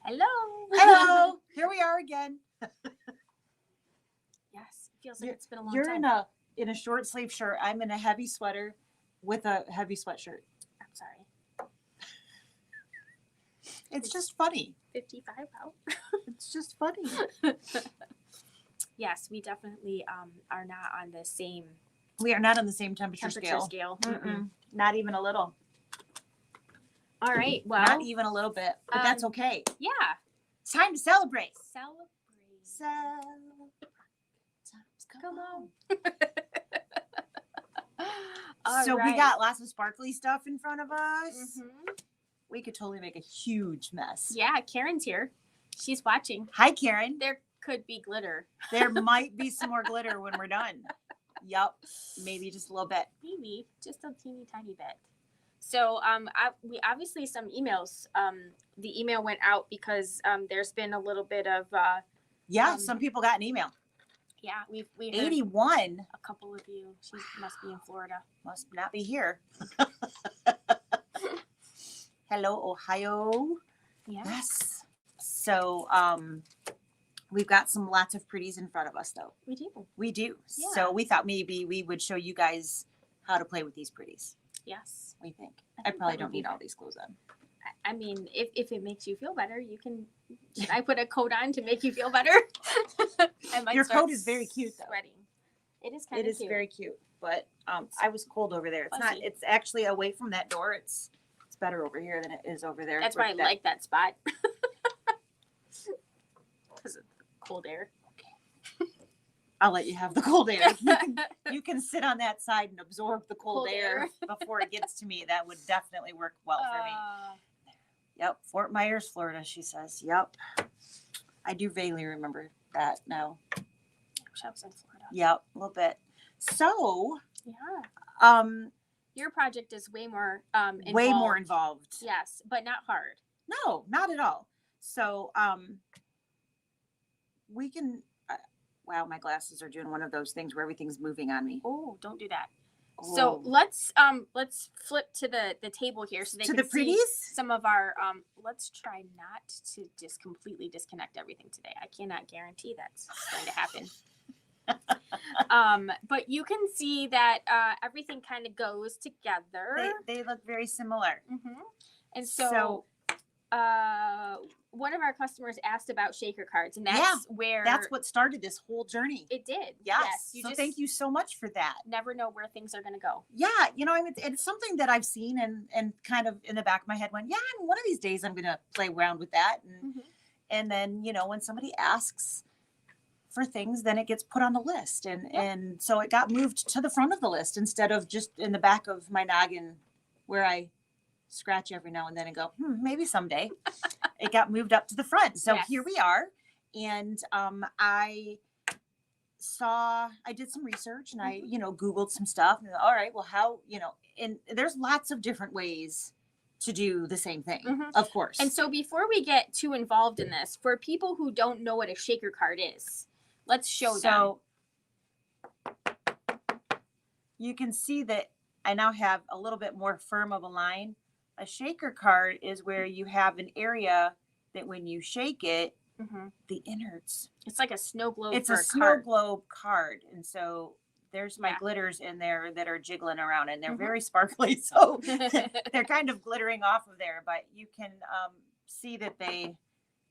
Hello. Hello. Here we are again. Yes, it feels like it's been a long You're time. in a short sleeve shirt. I'm in a heavy sweater with a heavy sweatshirt. I'm sorry. It's just funny. 55 out. It's just funny. Yes, we definitely are not on the same We are not on the same temperature temperature scale. scale. Not even a little. All right. Well, Not even a little bit. But that's okay. Yeah. It's time to celebrate. Celebrate. Come on. So we got lots of sparkly stuff in front of us. Mm-hmm. We could totally make a huge mess. Yeah, Karen's here. She's watching. Hi, Karen. There could be glitter. There might be some more glitter when we're done. Yup. Maybe just a little bit. Maybe just a teeny tiny bit. So we obviously some emails. The email went out because there's been a little bit of some people got an email. Yeah, we 81. A couple of you. She must be in Florida. Must not be here. Hello, Ohio. Yeah. Yes. So we've got lots of pretties in front of us, though. We do. We do. Yeah. So we thought maybe we would show you guys how to play with these pretties. Yes. We think. I probably don't need all these clothes on. I mean, if it makes you feel better, you can. Should I put a coat on to make you feel better? Your coat is very cute, though. Sweating. It is kind of cute. It is very cute, but I was cold over there. It's fuzzy. not. It's actually away from that door. It's better over here than it is over there. That's why I like that spot. Because of cold air. I'll let you have the cold air. You can sit on that side and absorb the cold air before it gets to me. That would definitely work well for me. Yep. Fort Myers, Florida, she says. Yep. I do vaguely remember that now. I wish I was in Florida. Yep, a little bit. So, yeah. Your project is way more involved. Way more involved. Yes, but not hard. No, not at all. So, we can. Wow, my glasses are doing one of those things where everything's moving on me. Oh, don't do that. Oh. So let's flip to the table here so they can the pretties? see some of our let's try not to just completely disconnect everything today. I cannot guarantee that's going to happen. But you can see that everything kind of goes together. They look very similar. Mm-hmm. And so one of our customers asked about shaker cards, and that's what started this whole journey. It did. Yes. So thank you so much for that. Never know where things are going to go. Yeah. I mean, it's something that I've seen and kind of in the back of my head went, yeah, one of these days I'm going to play around with that. And then, when somebody asks for things, then it gets put on the list. And so it got moved to the front of the list instead of just in the back of my noggin where I scratch every now and then and go, maybe someday. It got moved up to the front. So Here we are. And I did some research and I, Googled some stuff. And all right, well, how, and there's lots of different ways to do the same thing, of course. And so before we get too involved in this, for people who don't know what a shaker card is, let's show them. So you can see that I now have a little bit more firm of a line. A shaker card is where you have an area that when you shake it, the innards. It's like a snow globe. It's a snow globe card. And so there's my glitters in there that are jiggling around and they're very sparkly. So they're kind of glittering off of there, but you can see that they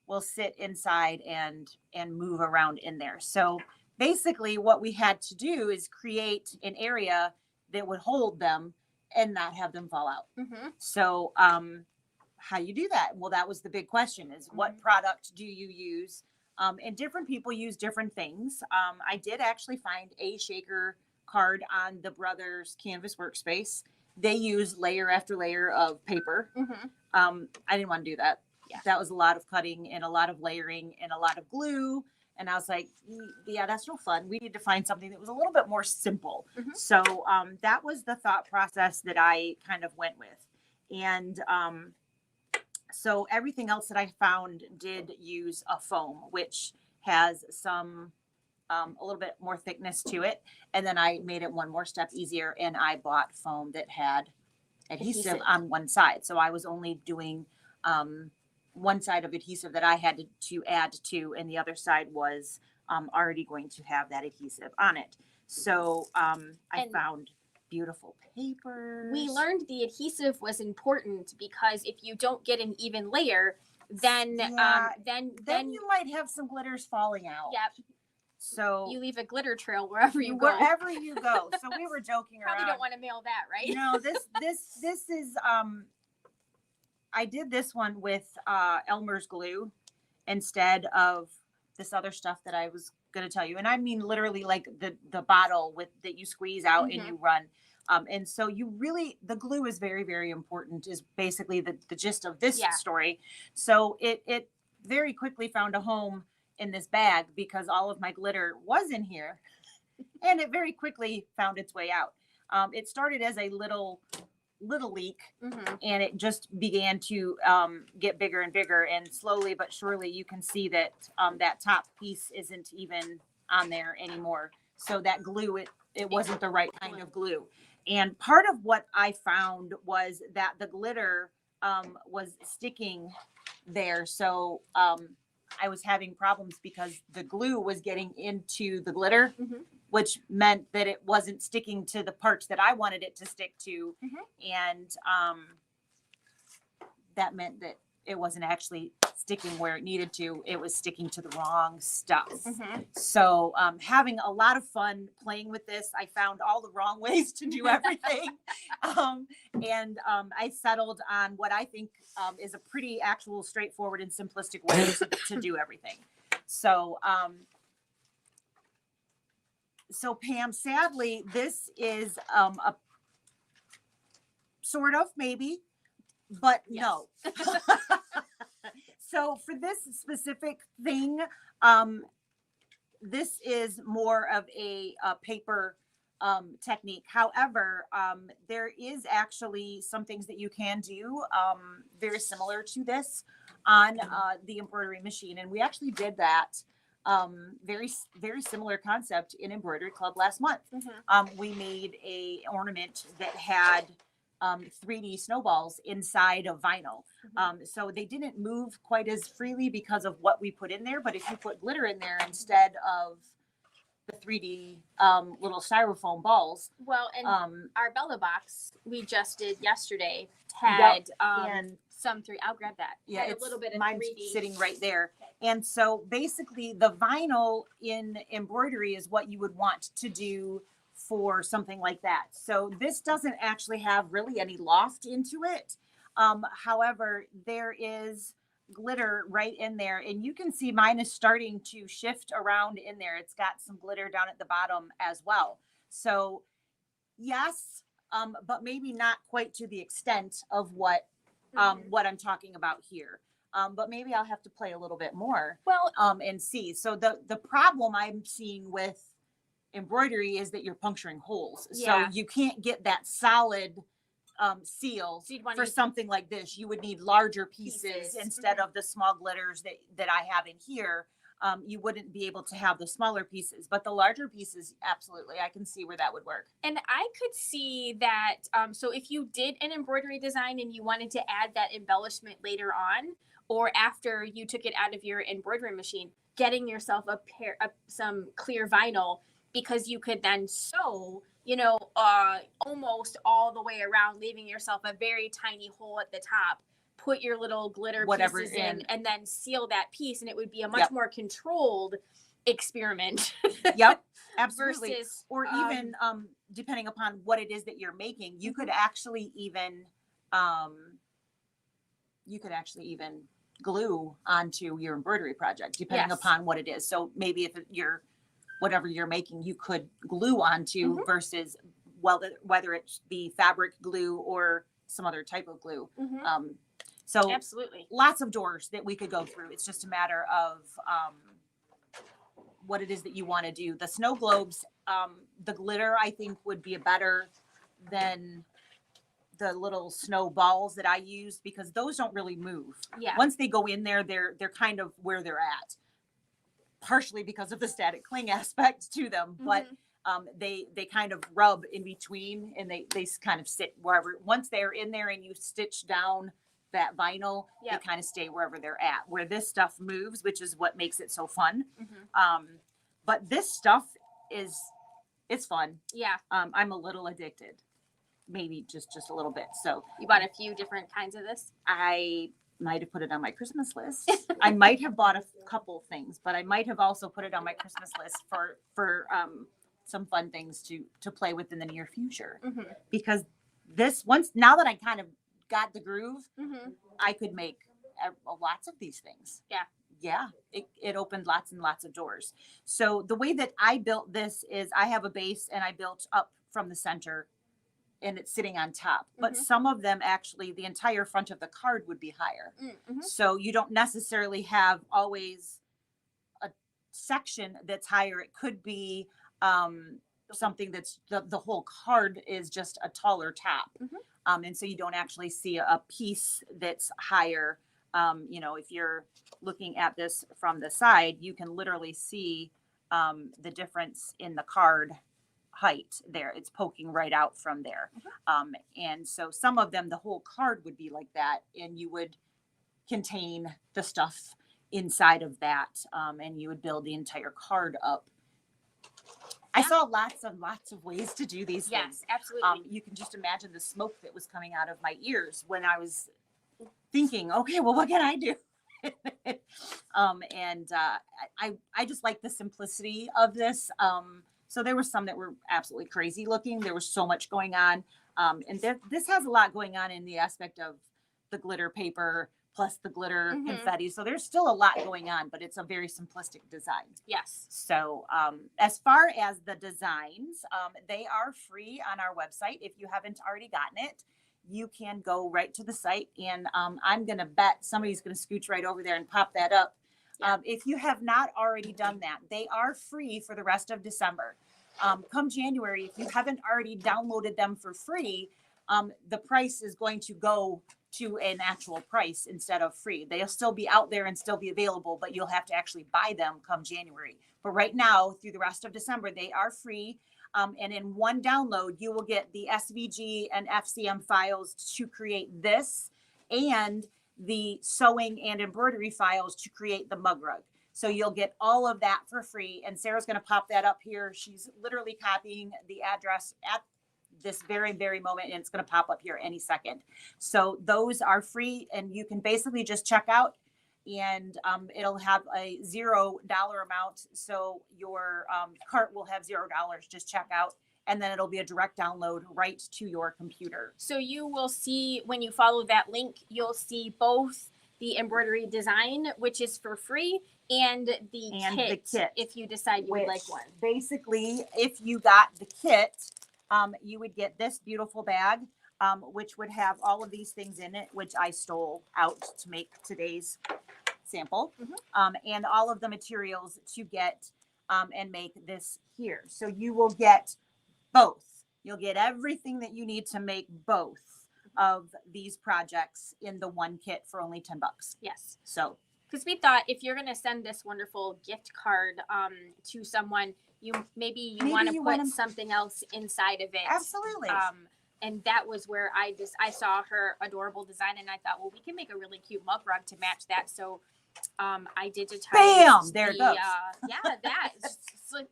will sit inside and move around in there. So basically what we had to do is create an area that would hold them and not have them fall out. So how you do that? Well, that was the big question is what product do you use? And different people use different things. I did actually find a shaker card on the Brothers Canvas Workspace. They use layer after layer of paper. I didn't want to do that. Yeah. That was a lot of cutting and a lot of layering and a lot of glue. And I was like, yeah, that's no fun. We need to find something that was a little bit more simple. So that was the thought process that I kind of went with. And so everything else that I found did use a foam, which has some, a little bit more thickness to it. And then I made it one more step easier and I bought foam that had adhesive on one side. So I was only doing one side of adhesive that I had to add to, and the other side was already going to have that adhesive on it. So I And found beautiful papers. we learned the adhesive was important because if you don't get an even layer, then then you might have some glitters falling out. Yep. So you leave a glitter trail wherever you go. Wherever you go. So we were joking around. Probably don't want to mail that, right? No, this is I did this one with Elmer's glue instead of this other stuff that I was going to tell you. And I mean literally like the bottle with that you squeeze out and you run. And so you really, the glue is very, very important, is basically the gist of this story. So it very quickly found a home in this bag because all of my glitter was in here, and it very quickly found its way out. It started as a little leak, and it just began to get bigger and bigger, and slowly but surely you can see that that top piece isn't even on there anymore. So that glue, it wasn't the right kind of glue. And part of what I found was that the glitter was sticking there. So I was having problems because the glue was getting into the glitter, which meant that it wasn't sticking to the parts that I wanted it to stick to. And that meant that it wasn't actually sticking where it needed to. It was sticking to the wrong stuff. So having a lot of fun playing with this. I found all the wrong ways to do everything. And I settled on what I think is a pretty actual straightforward and simplistic way to do everything. So so Pam, sadly, this is a sort of maybe, but no. So for this specific thing, this is more of a paper technique. However, there is actually some things that you can do very similar to this on the embroidery machine. And we actually did that very similar concept in Embroidery Club last month. We made a ornament that had 3D snowballs inside of vinyl. So they didn't move quite as freely because of what we put in there. But if you put glitter in there instead of the 3D little styrofoam balls. Well, and our Bella box we just did yesterday had and some 3D. I'll grab that. Yeah, Had it's a little bit of mine's 3D sitting right there. And so basically the vinyl in embroidery is what you would want to do for something like that. So this doesn't actually have really any loft into it. However, there is glitter right in there, and you can see mine is starting to shift around in there. It's got some glitter down at the bottom as well. So yes, but maybe not quite to the extent of what I'm talking about here. But maybe I'll have to play a little bit more and see. So the problem I'm seeing with embroidery is that you're puncturing holes. So you can't get that solid seal for something like this. You would need larger pieces instead of the small glitters that I have in here. You wouldn't be able to have the smaller pieces, but the larger pieces, absolutely. I can see where that would work. And I could see that. So if you did an embroidery design and you wanted to add that embellishment later on, or after you took it out of your embroidery machine, getting yourself some clear vinyl, because you could then sew, almost all the way around, leaving yourself a very tiny hole at the top. Put your little glitter pieces in, and then seal that piece, and it would be a much more controlled experiment. Absolutely. Versus, or even depending upon what it is that you're making, you could actually even glue onto your embroidery project, depending upon what it is. So maybe if whatever you're making, you could glue onto versus whether it's the fabric glue or some other type of glue. So absolutely, lots of doors that we could go through. It's just a matter of what it is that you want to do. The snow globes, the glitter, I think would be better than the little snow balls that I use, because those don't really move. Once they go in there, they're kind of where they're at, partially because of the static cling aspect to them, but they kind of rub in between, and they kind of sit wherever. Once they're in there and you stitch down that vinyl, Yep. they kind of stay wherever they're at. Where this stuff moves, which is what makes it so fun. But this stuff it's fun. Yeah. I'm a little addicted, maybe just a little bit. So You bought a few different kinds of this? I might have put it on my Christmas list. I might have bought a couple things, but I might have also put it on my Christmas list for some fun things to play with in the near future. Because this now that I kind of got the groove, I could make lots of these things. Yeah, it opened lots and lots of doors. So the way that I built this is I have a base and I built up from the center and it's sitting on top. But some of them actually, the entire front of the card would be higher. So you don't necessarily have always a section that's higher. It could be something that's the whole card is just a taller top. And so you don't actually see a piece that's higher. If you're looking at this from the side, you can literally see the difference in the card height there. It's poking right out from there. And so some of them, the whole card would be like that, and you would contain the stuff inside of that, and you would build the entire card up. I saw lots and lots of ways to do these things. Yes, absolutely. You can just imagine the smoke that was coming out of my ears when I was thinking, okay, well, what can I do? I just like the simplicity of this. So there were some that were absolutely crazy looking. There was so much going on. And this has a lot going on in the aspect of the glitter paper plus the glitter confetti. So there's still a lot going on, but it's a very simplistic design. Yes. So as far as the designs, they are free on our website. If you haven't already gotten it, you can go right to the site, and I'm going to bet somebody's going to scooch right over there and pop that up. If you have not already done that, they are free for the rest of December. Come January, if you haven't already downloaded them for free, the price is going to go to an actual price instead of free. They'll still be out there and still be available, but you'll have to actually buy them come January. But right now, through the rest of December, they are free. And in one download, you will get the SVG and FCM files to create this and the sewing and embroidery files to create the mug rug. So you'll get all of that for free. And Sarah's going to pop that up here. She's literally copying the address at this very, very moment, and it's going to pop up here any second. So those are free, and you can basically just check out, and it'll have a $0 amount. So your cart will have $0. Just check out, and then it'll be a direct download right to your computer. So you will see, when you follow that link, you'll see both the embroidery design, which is for free, and the kit, if you decide you would like one. Basically, if you got the kit, you would get this beautiful bag, which would have all of these things in it, which I stole out to make today's sample, and all of the materials to get and make this here. So you will get both. You'll get everything that you need to make both of these projects in the one kit for only $10. Yes. So, because we thought if you're going to send this wonderful gift card to someone, maybe you want to put something else inside of it. Absolutely. And that was where I saw her adorable design, and I thought, well, we can make a really cute mug rug to match that. So I digitized. Bam! There it goes.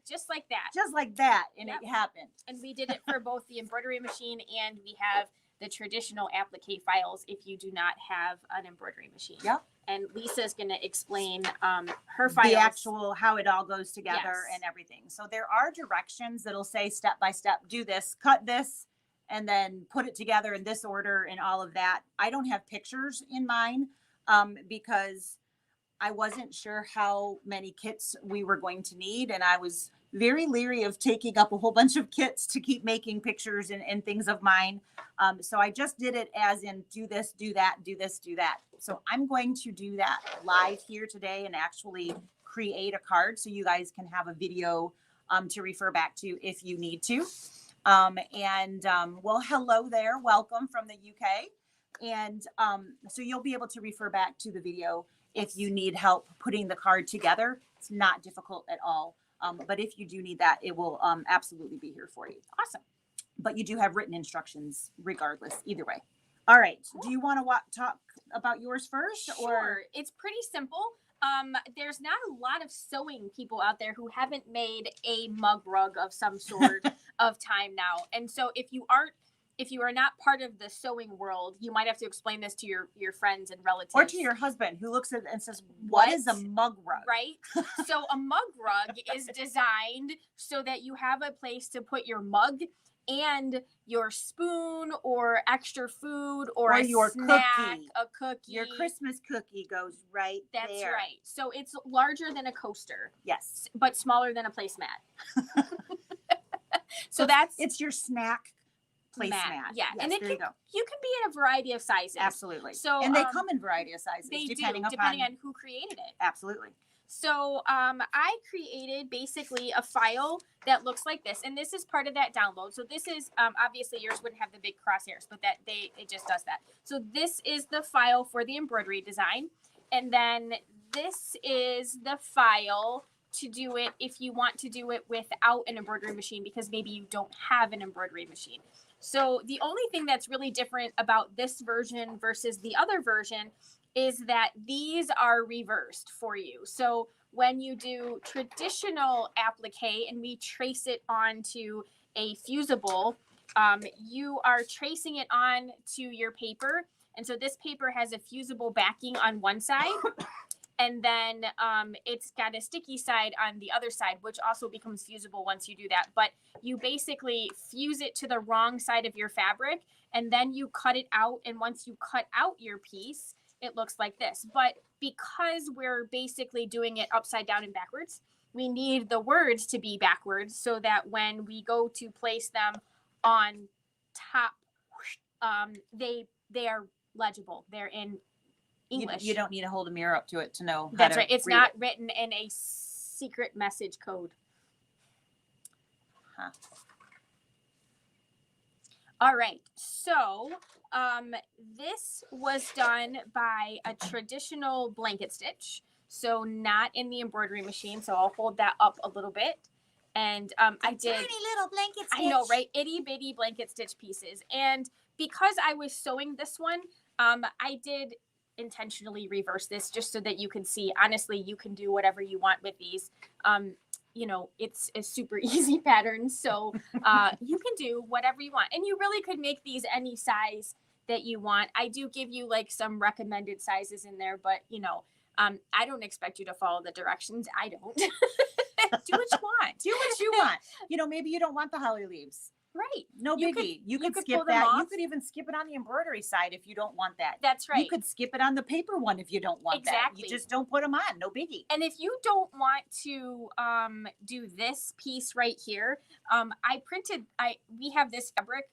Just like that. Just like that, and it happened. And we did it for both the embroidery machine, and we have the traditional applique files if you do not have an embroidery machine. Yep. And Lisa's going to explain her files. The actual, how it all goes together and everything. So there are directions that'll say step by step, do this, cut this, and then put it together in this order and all of that. I don't have pictures in mine because I wasn't sure how many kits we were going to need. And I was very leery of taking up a whole bunch of kits to keep making pictures and things of mine. So I just did it as in do this, do that, do this, do that. So I'm going to do that live here today and actually create a card so you guys can have a video to refer back to if you need to. Well, hello there. Welcome from the UK. And so you'll be able to refer back to the video if you need help putting the card together. It's not difficult at all. But if you do need that, it will absolutely be here for you. Awesome. But you do have written instructions regardless, either way. All right. Do you want to talk about yours first? Sure. It's pretty simple. There's not a lot of sewing people out there who haven't made a mug rug of some sort of time now. And so if you are not part of the sewing world, you might have to explain this to your friends and relatives. Or to your husband who looks at it and says, what is a mug rug? Right? So a mug rug is designed so that you have a place to put your mug and your spoon or extra food or a your snack, cookie. a cookie. Your Christmas cookie goes right there. That's right. So it's larger than a coaster. Yes. But smaller than a placemat. So it's your snack placemat. Yeah. Yes, and you can be in a variety of sizes. Absolutely. So and they come in variety of sizes. They depending on who created it. Absolutely. So I created basically a file that looks like this, and this is part of that download. So this is obviously yours wouldn't have the big crosshairs, but it just does that. So this is the file for the embroidery design, and then this is the file to do it if you want to do it without an embroidery machine, because maybe you don't have an embroidery machine. So the only thing that's really different about this version versus the other version is that these are reversed for you. So when you do traditional applique and we trace it onto a fusible, you are tracing it on to your paper. And so this paper has a fusible backing on one side. And then it's got a sticky side on the other side, which also becomes fusible once you do that. But you basically fuse it to the wrong side of your fabric, and then you cut it out. And once you cut out your piece, it looks like this. But because we're basically doing it upside down and backwards, we need the words to be backwards so that when we go to place them on top, they are legible. They're in English. You don't need to hold a mirror up to it to know. That's right. It's not written in a secret message code. Huh. All right. So this was done by a traditional blanket stitch. So not in the embroidery machine. So I'll hold that up a little bit. And I did. Tiny little blanket stitch. I know, right? Itty bitty blanket stitch pieces. And because I was sewing this one, I did intentionally reverse this just so that you can see. Honestly, you can do whatever you want with these. It's a super easy pattern, so you can do whatever you want, and you really could make these any size that you want. I do give you like some recommended sizes in there, but I don't expect you to follow the directions. I don't. Do what you want. Do what you want. Maybe you don't want the holly leaves. Right. No biggie. You could skip that. You could even skip it on the embroidery side if you don't want that. That's right. You could skip it on the paper one if you don't want that. You just don't put them on. No biggie. And if you don't want to do this piece right here, we have this fabric,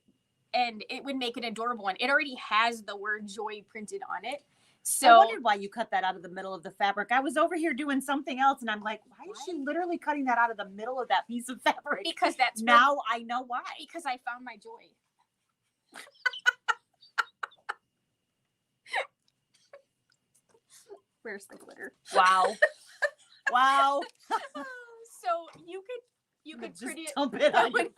and it would make an adorable one. It already has the word joy printed on it. So I wondered why you cut that out of the middle of the fabric. I was over here doing something else, and I'm like, why is she literally cutting that out of the middle of that piece of fabric? Because now I know why. Because I found my joy. Where's the glitter? Wow. Wow. So you could just pretty dump it on you.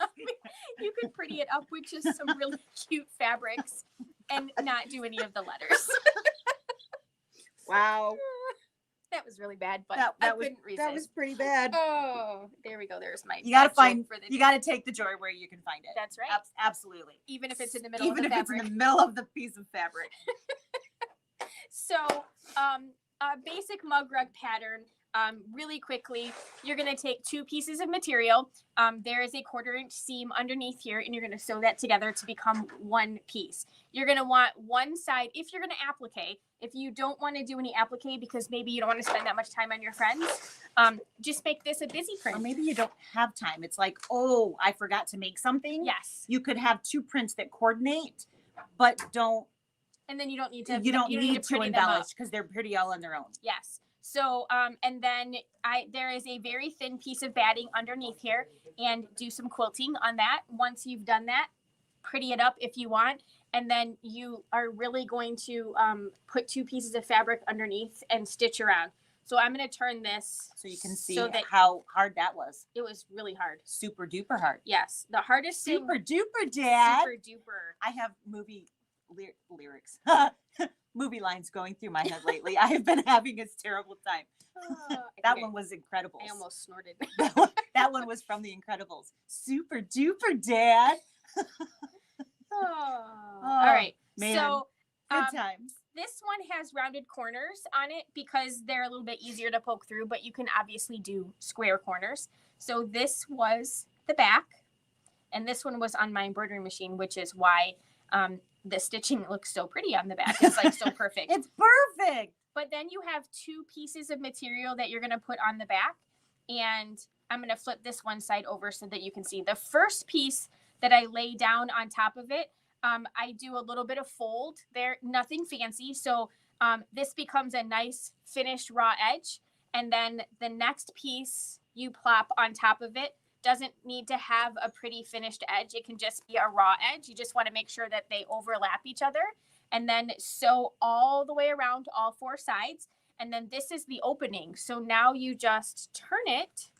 You could pretty it up with just some really cute fabrics and not do any of the letters. Wow. That was really bad, but I couldn't resist. That was pretty bad. Oh, there we go. There's my. You gotta take the joy where you can find it. That's right. Absolutely. Even if it's in the middle of the fabric. Even if it's in the middle of the piece of fabric. So, a basic mug rug pattern. Really quickly, you're going to take 2 pieces of material. There is a 1/4-inch seam underneath here, and you're going to sew that together to become one piece. You're going to want one side, if you're going to applique. If you don't want to do any applique because maybe you don't want to spend that much time on your friends, just make this a busy print. Or maybe you don't have time. It's like, oh, I forgot to make something. Yes. You could have 2 prints that coordinate, but don't. And then you don't need to. You don't need to embellish because they're pretty all on their own. Yes. So, and then there is a very thin piece of batting underneath here, and do some quilting on that. Once you've done that, pretty it up if you want. And then you are really going to put 2 pieces of fabric underneath and stitch around. So I'm going to turn this so you can see how hard that was. It was really hard. Super duper hard. Yes. The hardest thing. Super duper, Dad. Super duper. I have movie lyrics, movie lines going through my head lately. I have been having a terrible time. That one was Incredibles. I almost snorted. That one was from The Incredibles. Super duper, Dad. All right. Man. So Good times. this one has rounded corners on it because they're a little bit easier to poke through, but you can obviously do square corners. So this was the back, and this one was on my embroidery machine, which is why the stitching looks so pretty on the back. It's like so perfect. It's perfect. But then you have two pieces of material that you're going to put on the back, and I'm going to flip this one side over so that you can see. The first piece that I lay down on top of it, I do a little bit of fold there, nothing fancy. So this becomes a nice finished raw edge. And then the next piece you plop on top of it doesn't need to have a pretty finished edge. It can just be a raw edge. You just want to make sure that they overlap each other. And then sew all the way around all four sides. And then this is the opening. So now you just turn it.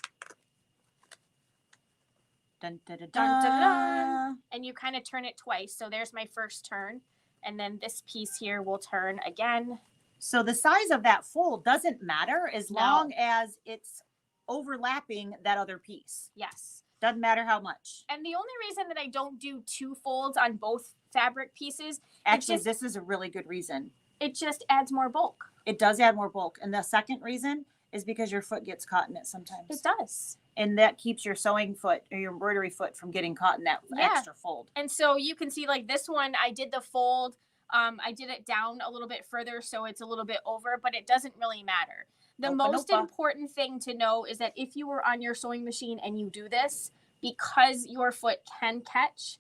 Dun, dun, dun, Dun, dun, dun. dun. And you kind of turn it twice. So there's my first turn. And then this piece here will turn again. So the size of that fold doesn't matter as No. long as it's overlapping that other piece. Yes. Doesn't matter how much. And the only reason that I don't do two folds on both fabric pieces, Actually, just- this is a really good reason. it just adds more bulk. It does add more bulk. And the second reason is because your foot gets caught in it sometimes. It does. And that keeps your sewing foot or your embroidery foot from getting caught in that Yeah. extra fold. And so you can see like this one, I did the fold. I did it down a little bit further, so it's a little bit over, but it doesn't really matter. The Nopa, most nopa. important thing to know is that if you were on your sewing machine and you do this, because your foot can catch,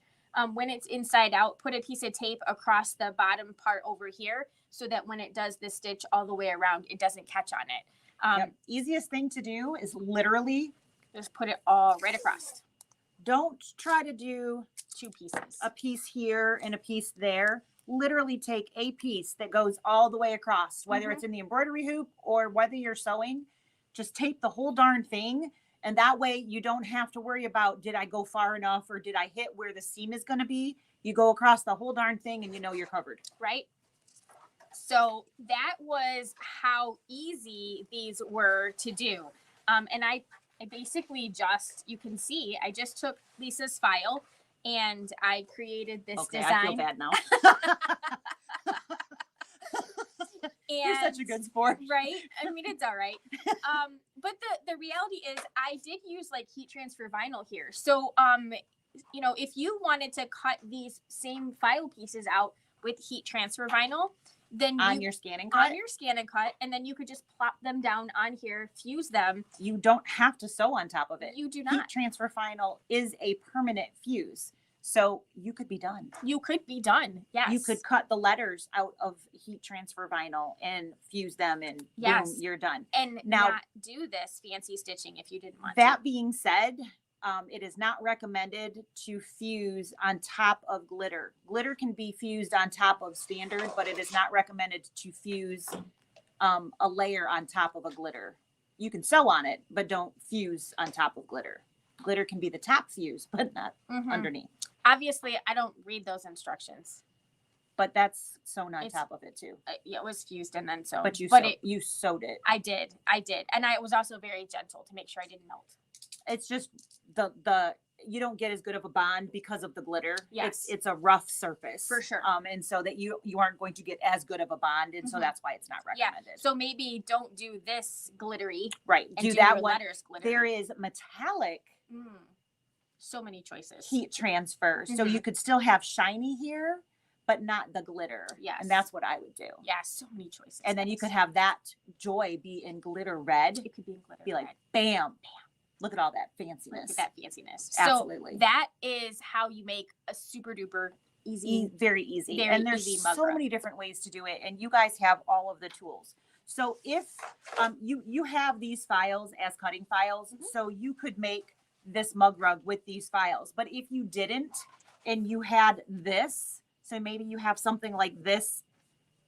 when it's inside out, put a piece of tape across the bottom part over here so that when it does the stitch all the way around, it doesn't catch on it. Yep. Easiest thing to do is literally Just put it all right across. don't try to do Two pieces. a piece here and a piece there. Literally take a piece that goes all the way across, whether Mhm. it's in the embroidery hoop or whether you're sewing. Just tape the whole darn thing. And that way you don't have to worry about, did I go far enough or did I hit where the seam is going to be? You go across the whole darn thing and you know you're covered. Right? So that was how easy these were to do. And I basically just, you can see, I just took Lisa's file and I created this Okay, design. I feel bad now. You're such a good sport. Right? I mean, it's all right. But the reality is I did use like heat transfer vinyl here. So, you know, if you wanted to cut these same file pieces out with heat transfer vinyl, then On you, your scan and cut, on your scan and cut, and then you could just plop them down on here, fuse them. you don't have to sew on top of it. You do Heat not. transfer vinyl is a permanent fuse. So you could be done. You could be done. Yes. You could cut the letters out of heat transfer vinyl and fuse them and Yes. boom, you're done. and Now- not do this fancy stitching if you didn't want That to. being said, it is not recommended to fuse on top of glitter. Glitter can be fused on top of standard, but it is not recommended to fuse a layer on top of a glitter. You can sew on it, but don't fuse on top of glitter. Glitter can be the top fuse, but not Mhm. underneath. Obviously, I don't read those instructions. But that's sewn on It's- top of it too. Yeah, it was fused and then sewn. But you sewed it. I did, and I was also very gentle to make sure I didn't melt. It's just the you don't get as good of a bond because of the glitter. Yes. It's a rough surface. For sure. And so that you aren't going to get as good of a bond. And so Mhm. that's why it's not Yeah. recommended. So maybe don't do this glittery Right. and Do do that your one. letters glittery. There is metallic So many choices. heat transfer. So Mhm. you could still have shiny here, but not the glitter. Yes. And that's what I would do. Yeah, so many choices. And then you could guys. have that joy be in glitter red. It could be in glitter. Be like, red. bam, bam. Look at all that Look fanciness. at that fanciness. Absolutely. So that is how you make a super duper easy. Very easy. Very And there's easy mug so rug. many different ways to do it. And you guys have all of the tools. So if you have these files as cutting files, Mhm. so you could make this mug rug with these files. But if you didn't and you had this, so maybe you have something like this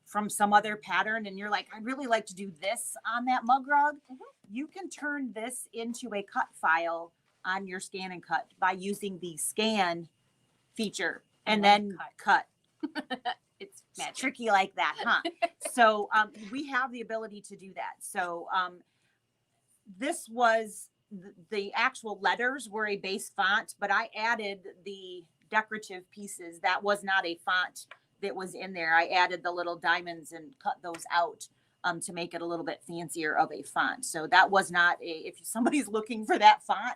from some other pattern and you're like, I'd really like to do this on that mug rug, Mhm. you can turn this into a cut file on your scan and cut by using the scan feature and then then cut. cut. It's magic. tricky like that, huh? So we have the ability to do that. So this was the actual letters were a base font, but I added the decorative pieces. That was not a font that was in there. I added the little diamonds and cut those out to make it a little bit fancier of a font. So that was not a, if somebody's looking for that font,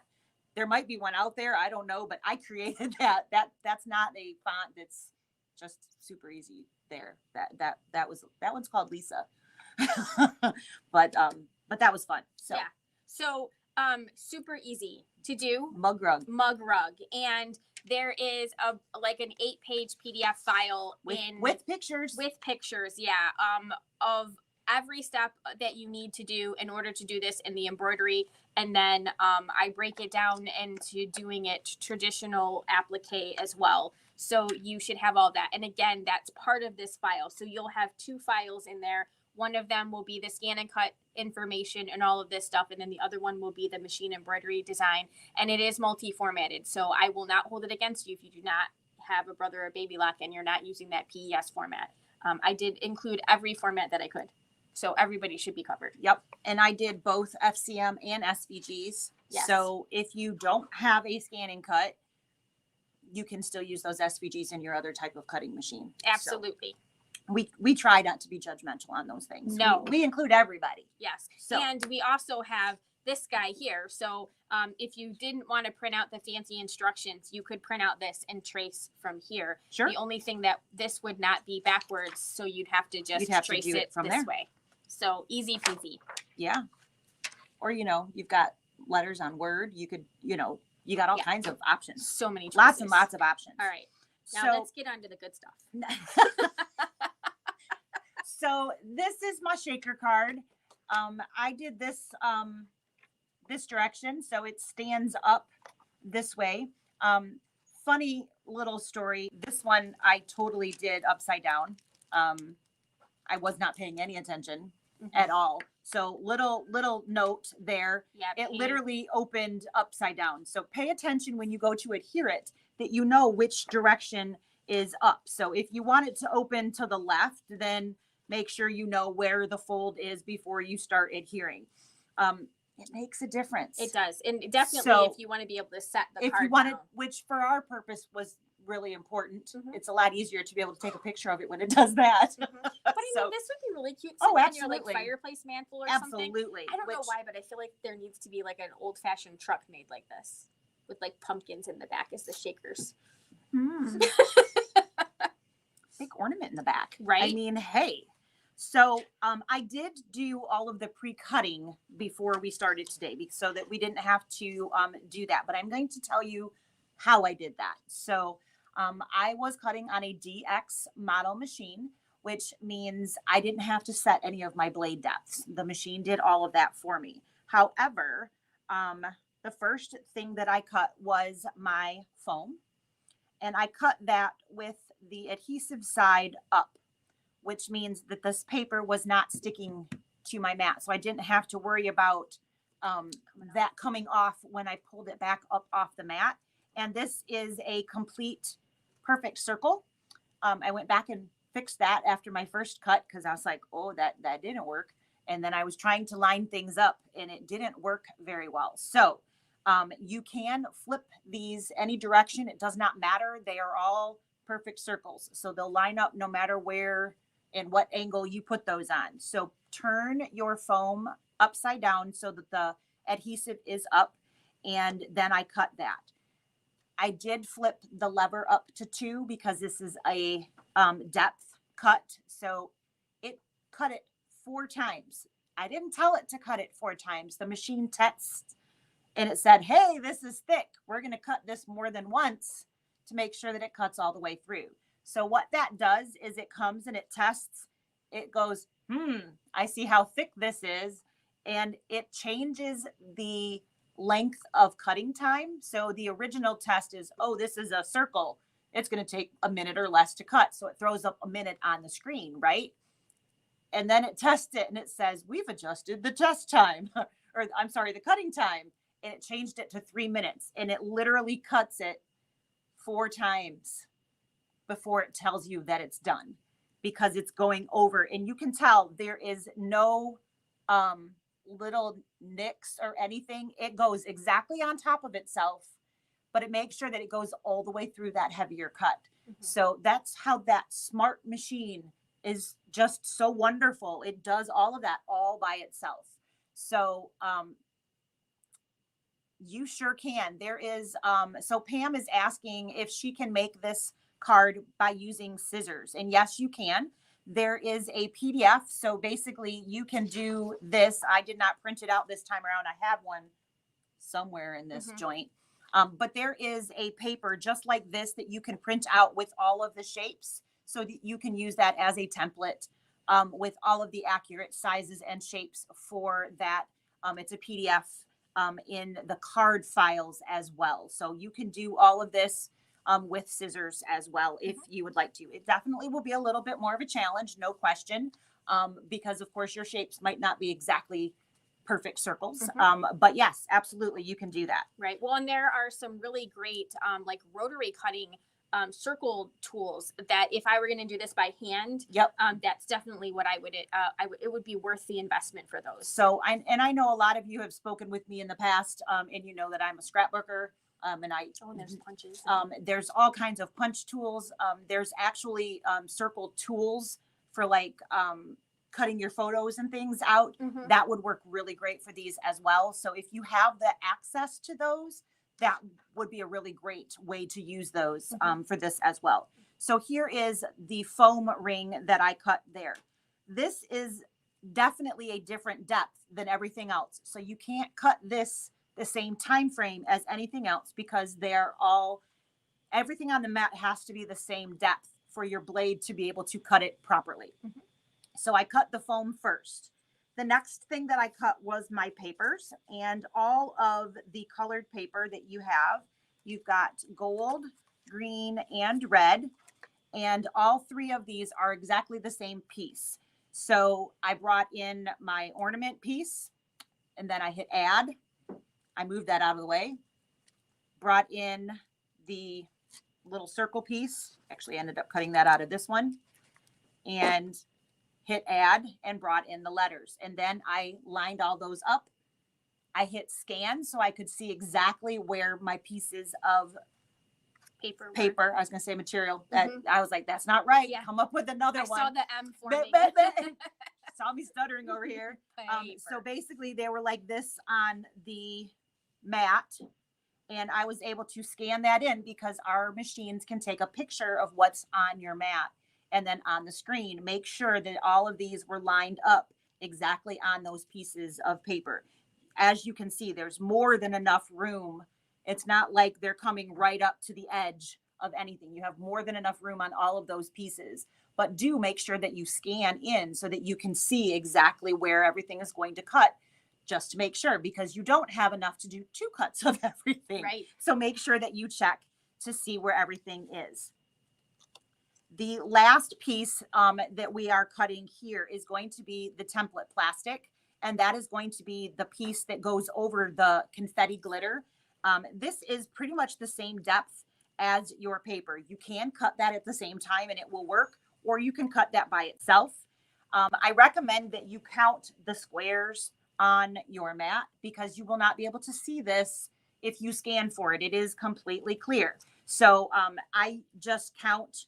there might be one out there. I don't know, but I created that. That's not a font that's just super easy there. That one's called Lisa. but that was fun. So yeah. So super easy to do. mug rug And there is like an 8-page PDF file with pictures. Yeah. Of every step that you need to do in order to do this in the embroidery. And then I break it down into doing it traditional applique as well. So you should have all that. And again, that's part of this file. So you'll have 2 files in there. One of them will be the scan and cut information and all of this stuff. And then the other one will be the machine embroidery design. And it is multi-formatted. So I will not hold it against you if you do not have a brother or baby lock and you're not using that PES format. I did include every format that I could. So everybody should be covered. Yep. And I did both FCM and SVGs. Yes. So if you don't have a scan and cut, you can still use those SVGs in your other type of cutting machine. Absolutely. So we try not to be judgmental on those things. No. We include everybody. Yes. So, and we also have this guy here. So if you didn't want to print out the fancy instructions, you could print out this and trace from here. Sure. The only thing that this would not be backwards, so you'd have to just trace do it from this there. way. So easy peasy. Yeah. Or, you've got letters on Word. You could, you got all kinds of options. So many choices. Lots and lots of options. All right. Now So, let's get on to the good stuff. So this is my shaker card. I did this this direction, so it stands up this way. Funny little story. This one I totally did upside down. I was not paying any attention at all. So little note there. Yeah, it literally opened upside down. So pay attention when you go to adhere it, that you know which direction is up. So if you want it to open to the left, then make sure you know where the fold is before you start adhering. It makes a difference. It does. And definitely So, if you want to be able to set the if card you want it, down. which for our purpose was really important. Mhm. It's a lot easier to be able to take a picture of it when it does that. But I So- mean, this would be really cute Oh, sitting on your like absolutely. fireplace mantle or something. Absolutely. I don't know why, but I feel like there needs to be like an old fashioned truck made like this with like pumpkins in the back as the shakers. Big ornament in the back. Right? I mean, hey. So I did do all of the pre-cutting before we started today so that we didn't have to do that. But I'm going to tell you how I did that. So I was cutting on a DX model machine, which means I didn't have to set any of my blade depths. The machine did all of that for me. However, the first thing that I cut was my foam, and I cut that with the adhesive side up, which means that this paper was not sticking to my mat. So I didn't have to worry about that coming off when I pulled it back up off the mat. And this is a complete perfect circle. I went back and fixed that after my first cut because I was like, oh, that didn't work. And then I was trying to line things up and it didn't work very well. So you can flip these any direction. It does not matter. They are all perfect circles. So they'll line up no matter where and what angle you put those on. So turn your foam upside down so that the adhesive is up. And then I cut that. I did flip the lever up to 2 because this is a depth cut. So it cut it 4 times. I didn't tell it to cut it 4 times. The machine tests and it said, hey, this is thick. We're going to cut this more than once to make sure that it cuts all the way through. So what that does is it comes and it tests. It goes, I see how thick this is. And it changes the length of cutting time. So the original test is, oh, this is a circle. It's going to take a minute or less to cut. So it throws up a minute on the screen, right? And then it tests it and it says, we've adjusted the test time, or I'm sorry, the cutting time. And it changed it to 3 minutes. And it literally cuts it 4 times. before it tells you that it's done, because it's going over, and you can tell there is no little nicks or anything. It goes exactly on top of itself, but it makes sure that it goes all the way through that heavier cut. So that's how that smart machine is just so wonderful. It does all of that all by itself. So you sure can. There is so Pam is asking if she can make this card by using scissors, and yes, you can. There is a PDF, so basically you can do this. I did not print it out this time around. I have one somewhere in this joint. But there is a paper just like this that you can print out with all of the shapes, so that you can use that as a template with all of the accurate sizes and shapes for that. It's a PDF in the card files as well. So you can do all of this with scissors as well if you would like to. It definitely will be a little bit more of a challenge, no question, because of course your shapes might not be exactly perfect circles. But yes, absolutely, you can do that. Right. Well, and there are some really great like rotary cutting circle tools that if I were going to do this by hand, that's definitely what I would, it would be worth the investment for those. So I know a lot of you have spoken with me in the past, and you know that I'm a scrapbooker. And there's punches. There's all kinds of punch tools. There's actually circle tools for like cutting your photos and things out. That would work really great for these as well. So if you have the access to those, that would be a really great way to use those for this as well. So here is the foam ring that I cut there. This is definitely a different depth than everything else. So you can't cut this the same time frame as anything else, because they're all, everything on the mat has to be the same depth for your blade to be able to cut it properly. So I cut the foam first. The next thing that I cut was my papers, and all of the colored paper that you have. You've got gold, green, and red, and all three of these are exactly the same piece. So I brought in my ornament piece, and then I hit add. I moved that out of the way, brought in the little circle piece, actually ended up cutting that out of this one, and hit add and brought in the letters. And then I lined all those up. I hit scan so I could see exactly where my pieces of paper, I was going to say material, that I was like, that's not right. Come up with another one. I saw the M forming. Saw me stuttering over here. So basically they were like this on the mat, and I was able to scan that in, because our machines can take a picture of what's on your mat, and then on the screen make sure that all of these were lined up exactly on those pieces of paper. As you can see, there's more than enough room. It's not like they're coming right up to the edge of anything. You have more than enough room on all of those pieces, but do make sure that you scan in so that you can see exactly where everything is going to cut, just to make sure, because you don't have enough to do 2 cuts of everything. Right. So make sure that you check to see where everything is. The last piece that we are cutting here is going to be the template plastic, and that is going to be the piece that goes over the confetti glitter. This is pretty much the same depth as your paper. You can cut that at the same time and it will work, or you can cut that by itself. I recommend that you count the squares on your mat, because you will not be able to see this if you scan for it. It is completely clear. So I just count,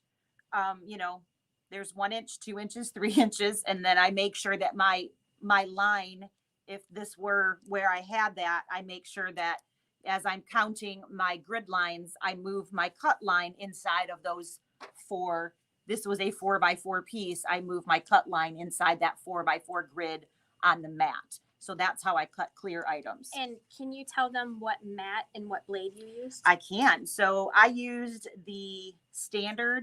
there's 1 inch, 2 inches, 3 inches, and then I make sure that my line, if this were where I had that, I make sure that as I'm counting my grid lines, I move my cut line inside of those 4. This was a 4x4 piece. I move my cut line inside that 4x4 grid on the mat. So that's how I cut clear items. And can you tell them what mat and what blade you used? I can. So I used the standard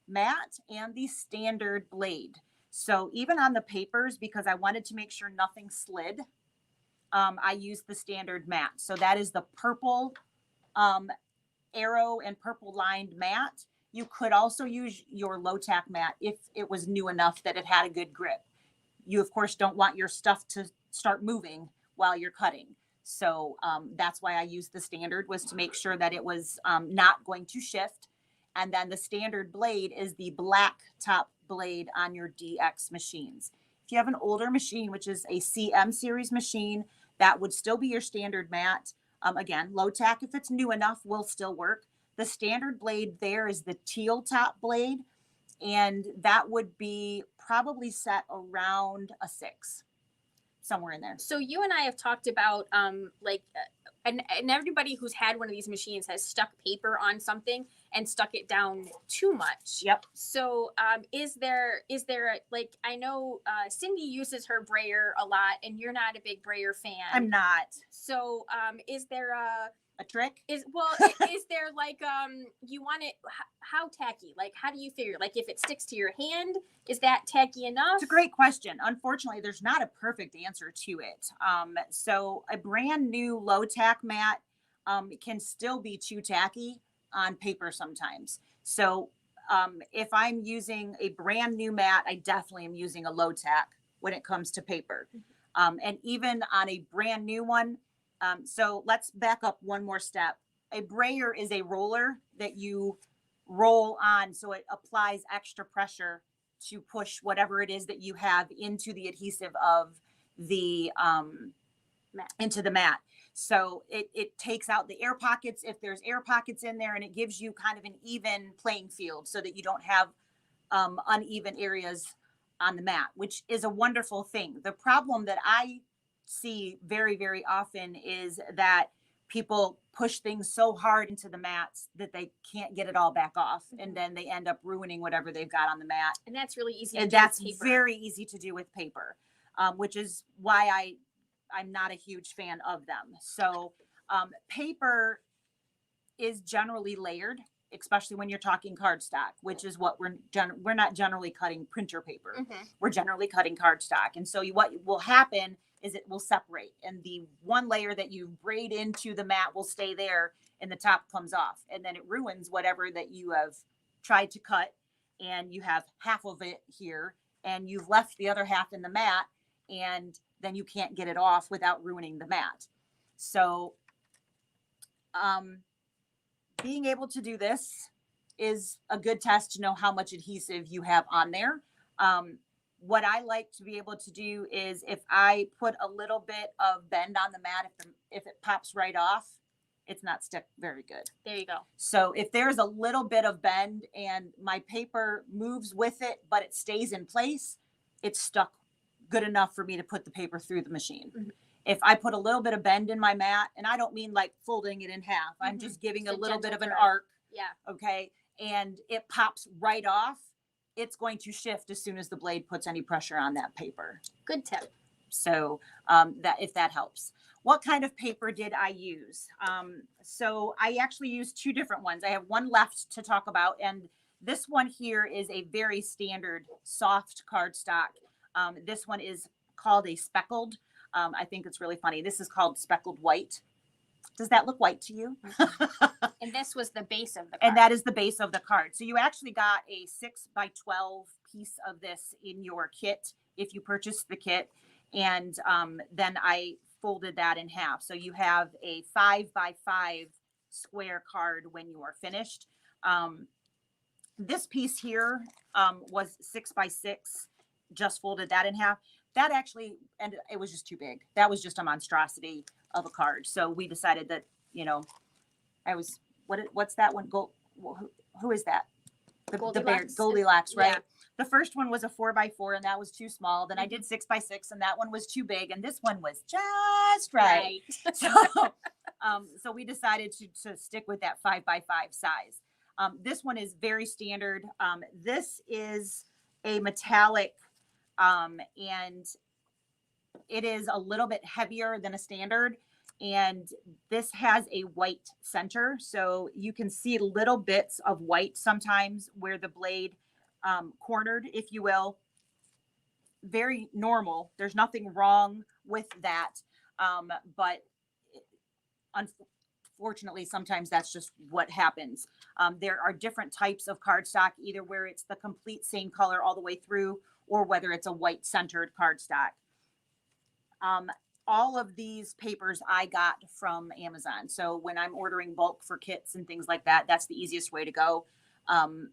mat and the standard blade. So even on the papers, because I wanted to make sure nothing slid, I used the standard mat. So that is the purple arrow and purple lined mat. You could also use your low tack mat if it was new enough that it had a good grip. You, of course, don't want your stuff to start moving while you're cutting. So that's why I used the standard, was to make sure that it was not going to shift. And then the standard blade is the black top blade on your DX machines. If you have an older machine, which is a CM series machine, that would still be your standard mat. Again, low tack, if it's new enough, will still work. The standard blade there is the teal top blade, and that would be probably set around a 6, somewhere in there. So you and I have talked about and everybody who's had one of these machines has stuck paper on something and stuck it down too much. Yep. So is there like, I know Cindy uses her brayer a lot, and you're not a big brayer fan. I'm not. So is there A trick? is there like you want it how tacky? Like, how do you figure? Like, if it sticks to your hand, is that tacky enough? It's a great question. Unfortunately, there's not a perfect answer to it. So a brand new low tack mat can still be too tacky on paper sometimes. So if I'm using a brand new mat, I definitely am using a low tack when it comes to paper. And even on a brand new one, so let's back up one more step. A brayer is a roller that you roll on, so it applies extra pressure to push whatever it is that you have into the adhesive of the Mat. into the mat. So it takes out the air pockets if there's air pockets in there, and it gives you kind of an even playing field so that you don't have uneven areas on the mat, which is a wonderful thing. The problem that I see very, very often is that people push things so hard into the mats that they can't get it all back off. And then they end up ruining whatever they've got on the mat. And that's really easy to And do with that's paper. very easy to do with paper, which is why I'm not a huge fan of them. So paper is generally layered, especially when you're talking cardstock, which is what we're not generally cutting printer paper. Mhm. We're generally cutting cardstock. And so what will happen is it will separate, and the one layer that you braid into the mat will stay there, and the top comes off, and then it ruins whatever that you have tried to cut, and you have half of it here, and you've left the other half in the mat, and then you can't get it off without ruining the mat. So being able to do this is a good test to know how much adhesive you have on there. What I like to be able to do is if I put a little bit of bend on the mat, if it pops right off, it's not stuck very good. There you go. So if there's a little bit of bend and my paper moves with it, but it stays in place, it's stuck good enough for me to put the paper through the machine. Mhm. If I put a little bit of bend in my mat, and I don't mean like folding it in half, I'm Mhm. just giving Just a a little bit of gentle an curve. arc, Yeah. okay, and it pops right off, it's going to shift as soon as the blade puts any pressure on that paper. Good tip. So that if that helps. What kind of paper did I use? So I actually used 2 different ones. I have one left to talk about, and this one here is a very standard soft cardstock. This one is called a speckled. I think it's really funny. This is called speckled white. Does that look white to you? And this was the base of the card. And that is the base of the card. So you actually got a 6x12 piece of this in your kit if you purchased the kit. And then I folded that in half. So you have a 5x5 square card when you are finished. This piece here was 6x6, just folded that in half. That actually, and it was just too big. That was just a monstrosity of a card. So we decided that, what's that one? Who is that? The bear, Goldilocks, right? Yeah. The first one was a 4x4, and that was too small. Then I did 6x6, and that one was too big, and this one was just right. So we decided to stick with that 5x5 size. This one is very standard. This is a metallic, and it is a little bit heavier than a standard. And this has a white center. So you can see little bits of white sometimes where the blade cornered, if you will. Very normal. There's nothing wrong with that. But unfortunately, sometimes that's just what happens. There are different types of cardstock, either where it's the complete same color all the way through, or whether it's a white centered cardstock. All of these papers I got from Amazon. So when I'm ordering bulk for kits and things like that, that's the easiest way to go.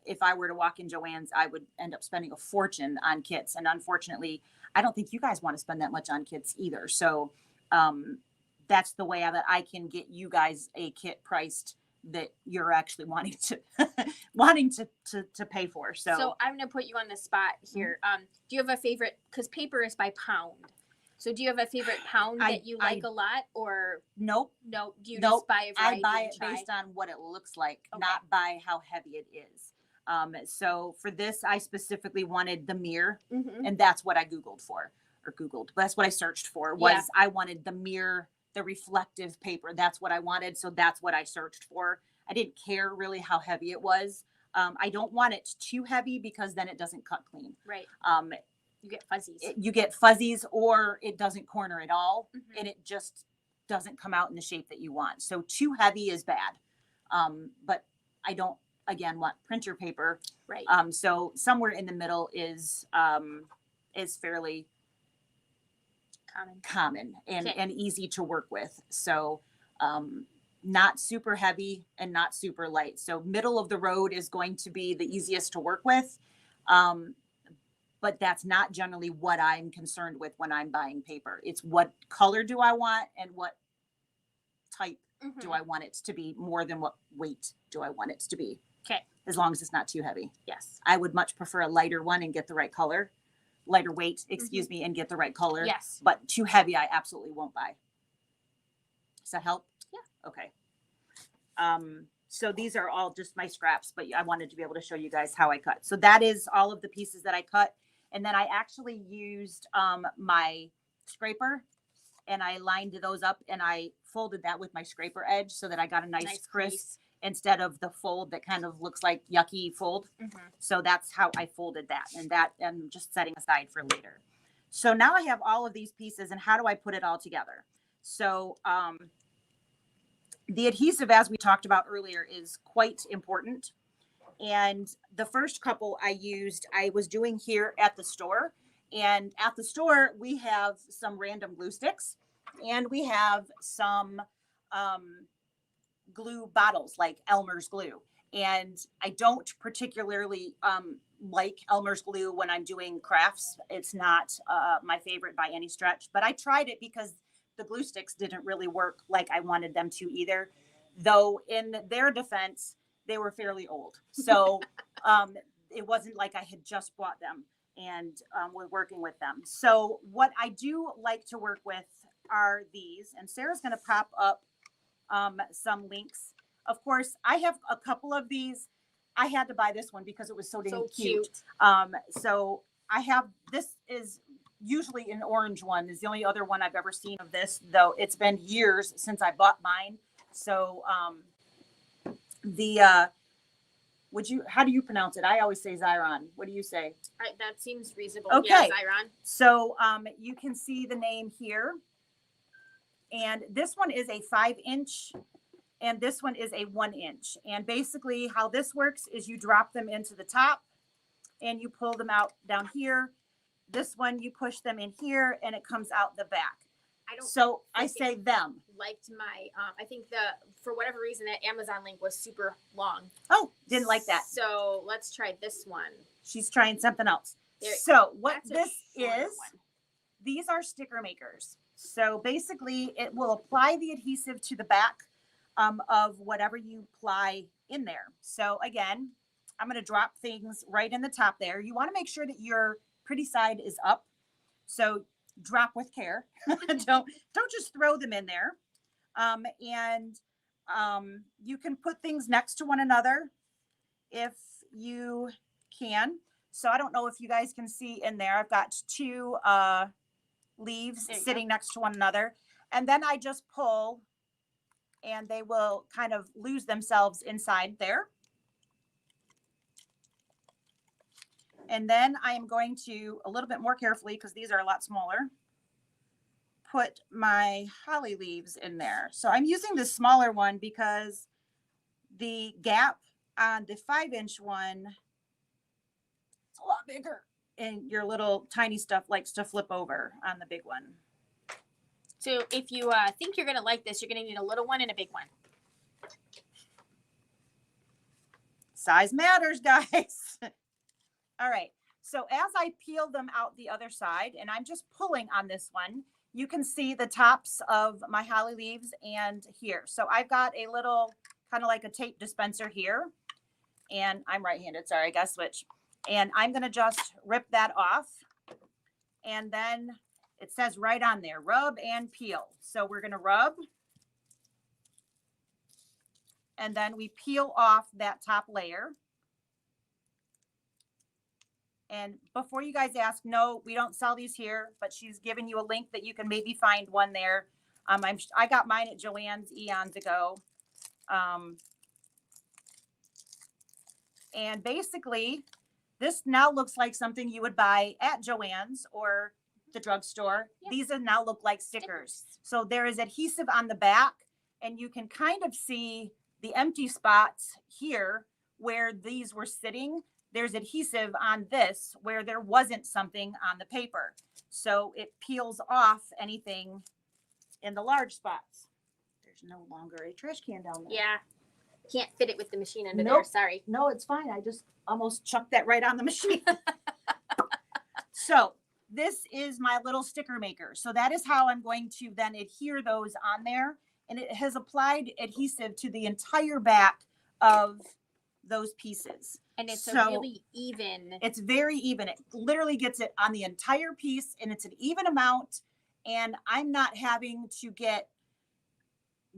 If I were to walk in Joann's, I would end up spending a fortune on kits. And unfortunately, I don't think you guys want to spend that much on kits either. So that's the way that I can get you guys a kit priced that you're actually wanting to pay for. So I'm gonna put you on the spot here. Do you have a favorite? Because paper is by pound. So do you have a favorite pound that you like a lot, or nope? No, do you Nope. just buy a variety? I buy and it try? based on what it looks like, Okay. not by how heavy it is. So for this, I specifically wanted the mirror, and that's what I Googled for, or Googled. That's what I searched for. Was I wanted the mirror, the reflective paper. That's what I wanted. So that's what I searched for. I didn't care really how heavy it was. I don't want it too heavy because then it doesn't cut clean. Right. You get fuzzies. You get fuzzies, or it doesn't corner at all, and it just doesn't come out in the shape that you want. So too heavy is bad. But I don't, again, want printer paper. Right. So somewhere in the middle is fairly common and easy to work with. So not super heavy and not super light. So middle of the road is going to be the easiest to work with. But that's not generally what I'm concerned with when I'm buying paper. It's what color do I want and what type do I want it to be, more than what weight do I want it to be. Okay. As long as it's not too heavy. Yes. I would much prefer a lighter one and get the right color. Lighter weight, excuse me, and get the right color. Yes. But too heavy, I absolutely won't buy. Does that help? Yeah. Okay. So these are all just my scraps, but I wanted to be able to show you guys how I cut. So that is all of the pieces that I cut. And then I actually used my scraper, and I lined those up, and I folded that with my scraper edge so that I got a nice crisp instead of the fold that kind of looks like yucky fold. So that's how I folded that, and that I'm just setting aside for later. So now I have all of these pieces, and how do I put it all together? So the adhesive, as we talked about earlier, is quite important. And the first couple I used, I was doing here at the store. And at the store, we have some random glue sticks, and we have some glue bottles like Elmer's glue. And I don't particularly like Elmer's glue when I'm doing crafts. It's not my favorite by any stretch, but I tried it because the glue sticks didn't really work like I wanted them to either. Though in their defense, they were fairly old. So it wasn't like I had just bought them and was working with them. So what I do like to work with are these, and Sarah's going to pop up some links. Of course, I have a couple of these. I had to buy this one because it was so dang cute. So I have, this is usually an orange one, is the only other one I've ever seen of this, though it's been years since I bought mine. So how do you pronounce it? I always say Zyron. What do you say? That seems reasonable. Okay. Yeah, Zyron. So you can see the name here. And this one is a 5-inch, and this one is a 1-inch. And basically how this works is you drop them into the top and you pull them out down here. This one, you push them in here and it comes out the back. I say them. Liked my, I think for whatever reason, that Amazon link was super long. Oh, didn't like that. So let's try this one. She's trying something else. So what this is, these are sticker makers. So basically it will apply the adhesive to the back of whatever you apply in there. So again, I'm going to drop things right in the top there. You want to make sure that your pretty side is up. So drop with care. don't just throw them in there. You can put things next to one another if you can. So I don't know if you guys can see in there. I've got two leaves sitting next to one another. And then I just pull and they will kind of lose themselves inside there. And then I am going to, a little bit more carefully, because these are a lot smaller, put my holly leaves in there. So I'm using the smaller one because the gap on the 5-inch one is a lot bigger. And your little tiny stuff likes to flip over on the big one. So if you think you're going to like this, you're going to need a little one and a big one. Size matters, guys. All right. So as I peel them out the other side, and I'm just pulling on this one, you can see the tops of my holly leaves and here. So I've got a little kind of like a tape dispenser here, and I'm right-handed. Sorry, I got to switch. And I'm going to just rip that off. And then it says right on there, rub and peel. So we're going to rub. And then we peel off that top layer. And before you guys ask, no, we don't sell these here, but she's given you a link that you can maybe find one there. I got mine at Joann's eons ago. And basically, this now looks like something you would buy at Joann's or the drugstore. Yep. These now look like stickers. So there is adhesive on the back, and you can kind of see the empty spots here where these were sitting. There's adhesive on this where there wasn't something on the paper. So it peels off anything in the large spots. There's no longer a trash can down there. Yeah. Can't fit it with the machine under there. Sorry. No, it's fine. I just almost chucked that right on the machine. So this is my little sticker maker. So that is how I'm going to then adhere those on there. And it has applied adhesive to the entire back of those pieces. And it's really even. It's very even. It literally gets it on the entire piece, and it's an even amount. And I'm not having to get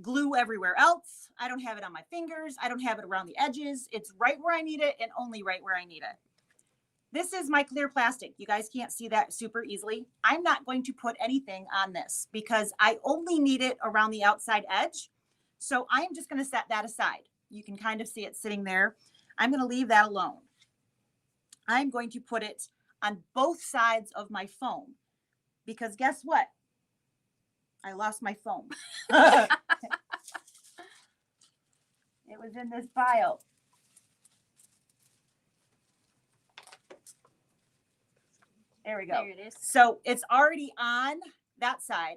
glue everywhere else. I don't have it on my fingers. I don't have it around the edges. It's right where I need it and only right where I need it. This is my clear plastic. You guys can't see that super easily. I'm not going to put anything on this because I only need it around the outside edge. So I'm just going to set that aside. You can kind of see it sitting there. I'm going to leave that alone. I'm going to put it on both sides of my foam because guess what? I lost my foam. It was in this file. There we go. There it is. So it's already on that side.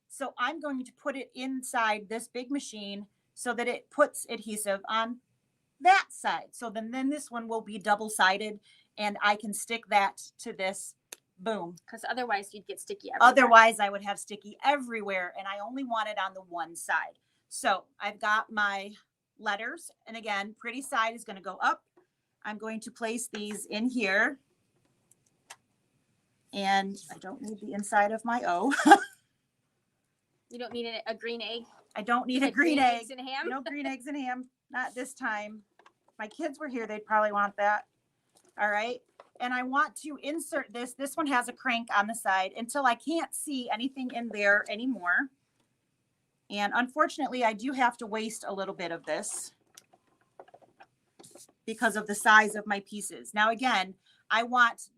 So I'm going to put it inside this big machine so that it puts adhesive on that side. So then this one will be double-sided, and I can stick that to this. Boom. Because otherwise you'd get sticky everywhere. Otherwise I would have sticky everywhere, and I only want it on the one side. So I've got my letters, and again, pretty side is going to go up. I'm going to place these in here, and I don't need the inside of my O. You don't need a green egg? I don't need a green egg. Eggs and ham? No green eggs and ham. Not this time. If my kids were here, they'd probably want that. All right. And I want to insert this. This one has a crank on the side until I can't see anything in there anymore. And unfortunately, I do have to waste a little bit of this because of the size of my pieces. Now, again, I want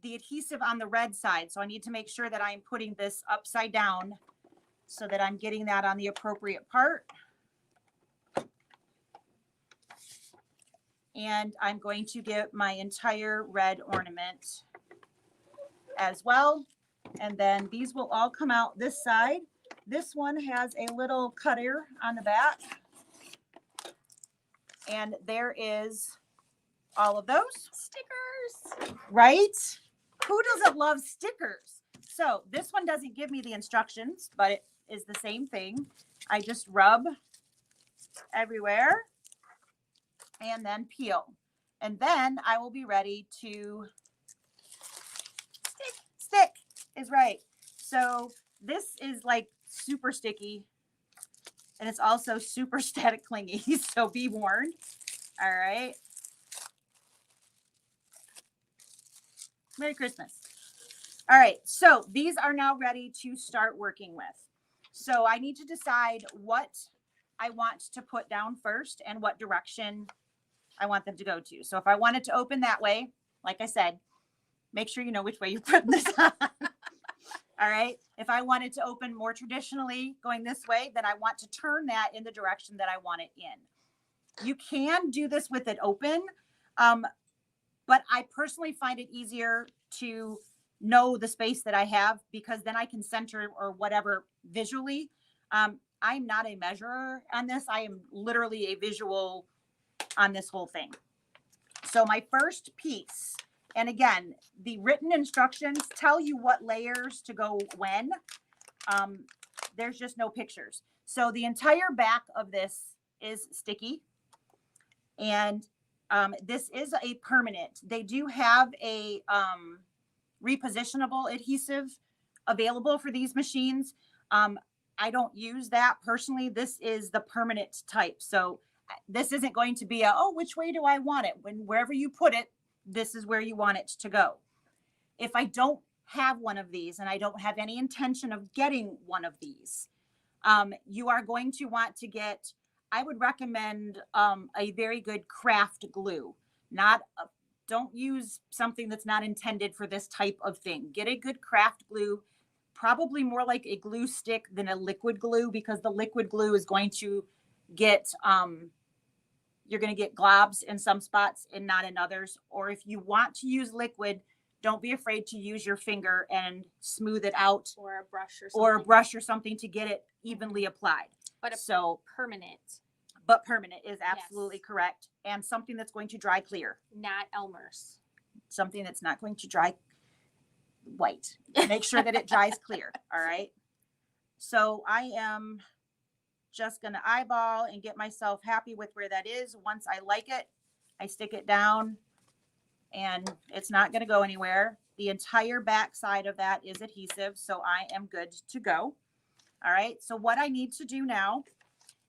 the adhesive on the red side. So I need to make sure that I'm putting this upside down so that I'm getting that on the appropriate part. And I'm going to get my entire red ornament as well. And then these will all come out this side. This one has a little cutter on the back. And there is all of those. Stickers. Right? Who doesn't love stickers? So this one doesn't give me the instructions, but it is the same thing. I just rub everywhere and then peel. And then I will be ready to stick is right. So this is like super sticky, and it's also super static clingy. So be warned. All right. Merry Christmas. All right. So these are now ready to start working with. So I need to decide what I want to put down first and what direction I want them to go to. So if I want it to open that way, like I said, make sure you know which way you're putting this on. All right. If I want it to open more traditionally going this way, then I want to turn that in the direction that I want it in. You can do this with it open, but I personally find it easier to know the space that I have because then I can center or whatever visually. I'm not a measurer on this. I am literally a visual on this whole thing. So my first piece, and again, the written instructions tell you what layers to go when. There's just no pictures. So the entire back of this is sticky. And this is a permanent. They do have a repositionable adhesive available for these machines. I don't use that personally. This is the permanent type. So this isn't going to be a, oh, which way do I want it? Wherever you put it, this is where you want it to go. If I don't have one of these and I don't have any intention of getting one of these, you are going to want to get, I would recommend a very good craft glue. Don't use something that's not intended for this type of thing. Get a good craft glue, probably more like a glue stick than a liquid glue, because the liquid glue is going to get, you're going to get globs in some spots and not in others. Or if you want to use liquid, don't be afraid to use your finger and smooth it out, or a brush or something to get it evenly applied. But permanent. But permanent is absolutely correct. And something that's going to dry clear. Not Elmer's. Something that's not going to dry white. Make sure that it dries clear. All right. So I am just going to eyeball and get myself happy with where that is. Once I like it, I stick it down and it's not going to go anywhere. The entire back side of that is adhesive. So I am good to go. All right. So what I need to do now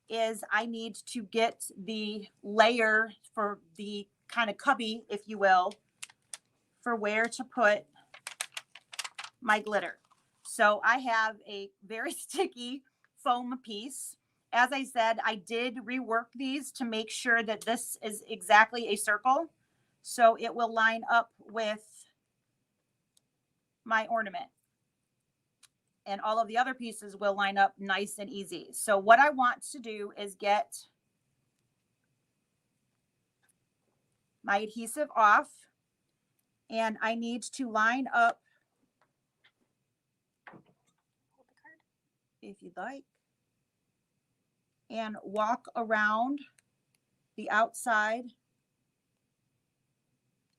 is I need to get the layer for the kind of cubby, if you will, for where to put my glitter. So I have a very sticky foam piece. As I said, I did rework these to make sure that this is exactly a circle. So it will line up with my ornament. And all of the other pieces will line up nice and easy. So what I want to do is get my adhesive off, and I need to line up, if you'd like, and walk around the outside